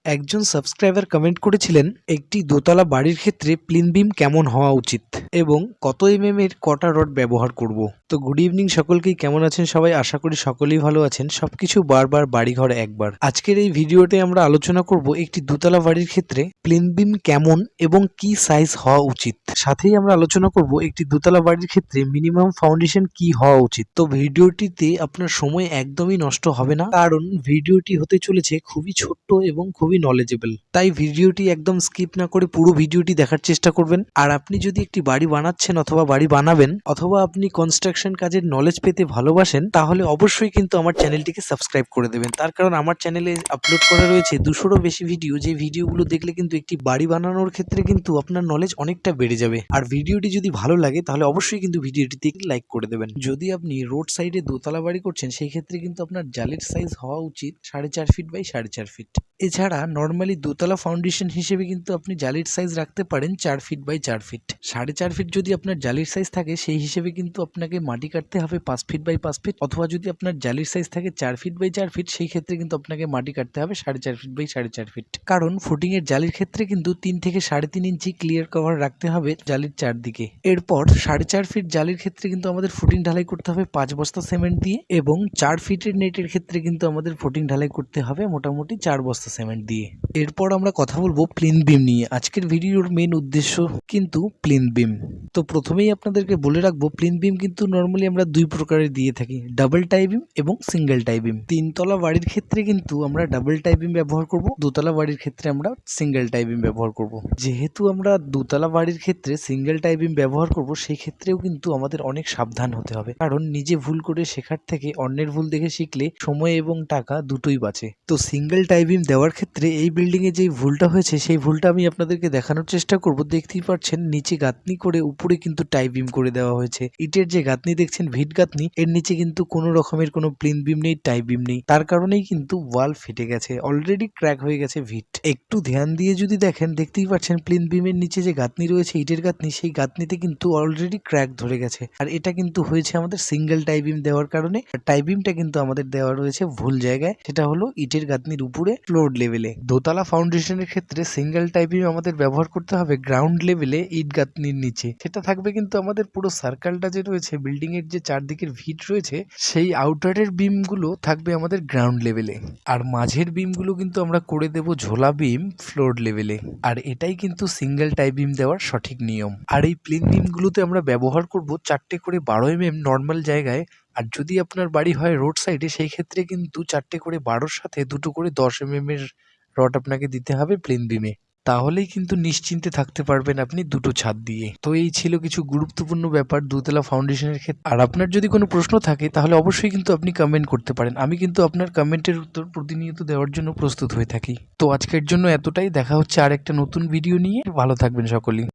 একজন subscriber comment করেছিলেন একটি দোতলা বাড়ির ক্ষেত্রে প্লিন বিম কেমন হওয়া উচিত এবং কত এর কটা রড ব্যবহার করব। তো গুড ইভিনিং সকলকেই, কেমন আছেন সবাই? আশা করি সকলেই ভালো আছেন। সবকিছু বারবার বাড়িঘর একবার। আজকের এই ভিডিওতে আমরা আলোচনা করব একটি দোতলা বাড়ির ক্ষেত্রে প্লিন বিম কেমন এবং কি সাইজ হওয়া উচিত। সাথেই আমরা আলোচনা করব একটি দোতলা বাড়ির ক্ষেত্রে মিনিমাম ফাউন্ডেশন কি হওয়া উচিত। তো ভিডিওটিতে আপনার সময় একদমই নষ্ট হবে না, কারণ ভিডিওটি হতে চলেছে খুবই ছোট্ট এবং খুবই নলেজেবল। তাই ভিডিওটি একদম স্কিপ না করে পুরো ভিডিওটি দেখার চেষ্টা করবেন। আর আপনি যদি একটি বাড়ি বানাচ্ছেন অথবা বাড়ি বানাবেন অথবা আপনি কনস্ট্রাকশন কাজের নলেজ পেতে ভালোবাসেন, তাহলে অবশ্যই কিন্তু আমার চ্যানেলটিকে সাবস্ক্রাইব করে দেবেন। তার কারণ আমার চ্যানেলে আপলোড করা রয়েছে 200-রও বেশি ভিডিও, যে ভিডিওগুলো দেখলে কিন্তু একটি বাড়ি বানানোর ক্ষেত্রে কিন্তু আপনার নলেজ অনেকটা বেড়ে যাবে। আর ভিডিওটি যদি ভালো লাগে তাহলে অবশ্যই কিন্তু ভিডিওটিতে লাইক করে দেবেন। যদি আপনি রোড সাইডে দোতলা বাড়ি করছেন সেই ক্ষেত্রে কিন্তু আপনার জালির সাইজ হওয়া উচিত 4.5 ফিট বাই 4.5 ফিট। এছাড়া নর্মালি দোতলা ফাউন্ডেশন হিসেবে কিন্তু আপনি জালির সাইজ রাখতে পারেন 4 ফিট বাই 4 ফিট। 4.5 ফিট যদি আপনার জালির সাইজ থাকে সেই হিসেবে কিন্তু আপনাকে মাটি কাটতে হবে 5 ফিট বাই 5 ফিট, অথবা যদি আপনার জালির সাইজ থাকে 4 ফিট বাই 4 ফিট সেই ক্ষেত্রে কিন্তু আপনাকে মাটি কাটতে হবে 4.5 ফিট বাই 4.5 ফিট। কারণ ফুটিং এর জালির ক্ষেত্রে কিন্তু 3 থেকে 3.5 ইঞ্চি ক্লিয়ার কভার রাখতে হবে জালির চারদিকে। এরপর 4.5 ফিট জালির ক্ষেত্রে কিন্তু আমাদের ফুটিং ঢালাই করতে হবে 5 বস্তা সিমেন্ট দিয়ে, এবং 4 ফিটের নেটের ক্ষেত্রে কিন্তু আমাদের ফুটিং ঢালাই করতে হবে মোটামুটি 4 বস্তা সিমেন্ট দিয়ে। এরপর আমরা কথা বলবো প্লিন বিম নিয়ে। আজকের ভিডিওর মেন উদ্দেশ্য কিন্তু প্লিন বিম। তো প্রথমেই আপনাদেরকে বলে রাখবো, প্লিন বিম কিন্তু নর্মালি আমরা দুই প্রকারের দিয়ে থাকি, ডাবল টাই বিম এবং সিঙ্গেল টাই বিম। তিনতলা বাড়ির ক্ষেত্রে কিন্তু আমরা ডাবল টাই বিম ব্যবহার করব, দোতলা বাড়ির ক্ষেত্রে আমরা সিঙ্গেল টাই বিম ব্যবহার করব। যেহেতু আমরা দোতলা বাড়ির ক্ষেত্রে সিঙ্গেল টাই বিম ব্যবহার করব, সেই ক্ষেত্রেও কিন্তু আমাদের অনেক সাবধান হতে হবে, কারণ নিজে ভুল করে শেখার থেকে অন্যের ভুল দেখে শিখলে সময় এবং টাকা দুটোই বাঁচে। তো সিঙ্গেল টাই বিম দেওয়ার ক্ষেত্রে এই বিল্ডিং এ যে ভুলটা হয়েছে সেই ভুলটা আমি আপনাদেরকে দেখানোর চেষ্টা করব। দেখতেই পাচ্ছেন নিচে গাঁথনি করে উপরে কিন্তু টাই বিম করে দেওয়া হয়েছে। ইটের যে গাঁথনি দেখছেন, ভিট গাঁথনি, এর নিচে কিন্তু কোনো রকমের কোনো প্লিন বিম নেই, টাই বিম নেই। তার কারণেই কিন্তু ওয়াল ফেটে গেছে, অলরেডি ক্র্যাক হয়ে গেছে ভিট। একটু ধ্যান দিয়ে যদি দেখেন, দেখতেই পাচ্ছেন প্লিন বিমের নিচে যে গাঁথনি রয়েছে, ইটের গাঁথনি, সেই গাঁথনিতে কিন্তু অলরেডি ক্র্যাক ধরে গেছে। আর এটা কিন্তু হয়েছে আমাদের সিঙ্গেল টাই বিম দেওয়ার কারণে। টাই বিমটা কিন্তু আমাদের দেওয়া রয়েছে ভুল জায়গায়, সেটা হলো ইটের গাঁথনির উপরে ফ্লোর লেভেলে। দোতলা ফাউন্ডেশনের ক্ষেত্রে সিঙ্গেল টাই বিম আমাদের ব্যবহার করতে হবে গ্রাউন্ড লেভেলে, ইট গাঁথনির নিচে। সেটা থাকবে কিন্তু আমাদের পুরো সার্কেলটা যে রয়েছে, বিল্ডিং এর যে চারদিকের ভিট রয়েছে, সেই আউটারের বিম গুলো থাকবে আমাদের গ্রাউন্ড লেভেলে, আর মাঝের বিম গুলো কিন্তু আমরা করে দেব ঝোলা বিম ফ্লোর লেভেলে। আর এটাই কিন্তু সিঙ্গেল টাই বিম দেওয়ার সঠিক নিয়ম। আর এই প্লেন বিম গুলোতে আমরা ব্যবহার করব 4টে করে 12 নর্মাল জায়গায়। আর যদি আপনার বাড়ি হয় রোড সাইডে, সেই ক্ষেত্রে কিন্তু 4টে করে 12-র সাথে 2টো করে 10 এর রড আপনাকে দিতে হবে প্লেন বিমে। তাহলেই কিন্তু নিশ্চিন্তে থাকতে পারবেন আপনি দুটো ছাদ দিয়ে। তো এই ছিল কিছু গুরুত্বপূর্ণ ব্যাপার দোতলা ফাউন্ডেশনের ক্ষেত্রে। আর আপনার যদি কোনো প্রশ্ন থাকে তাহলে অবশ্যই কিন্তু আপনি কমেন্ট করতে পারেন। আমি কিন্তু আপনার কমেন্টের উত্তর প্রতিনিয়ত দেওয়ার জন্য প্রস্তুত হয়ে থাকি। তো আজকের জন্য এতটাই। দেখা হচ্ছে আর একটা নতুন ভিডিও নিয়ে। ভালো থাকবেন সকলেই।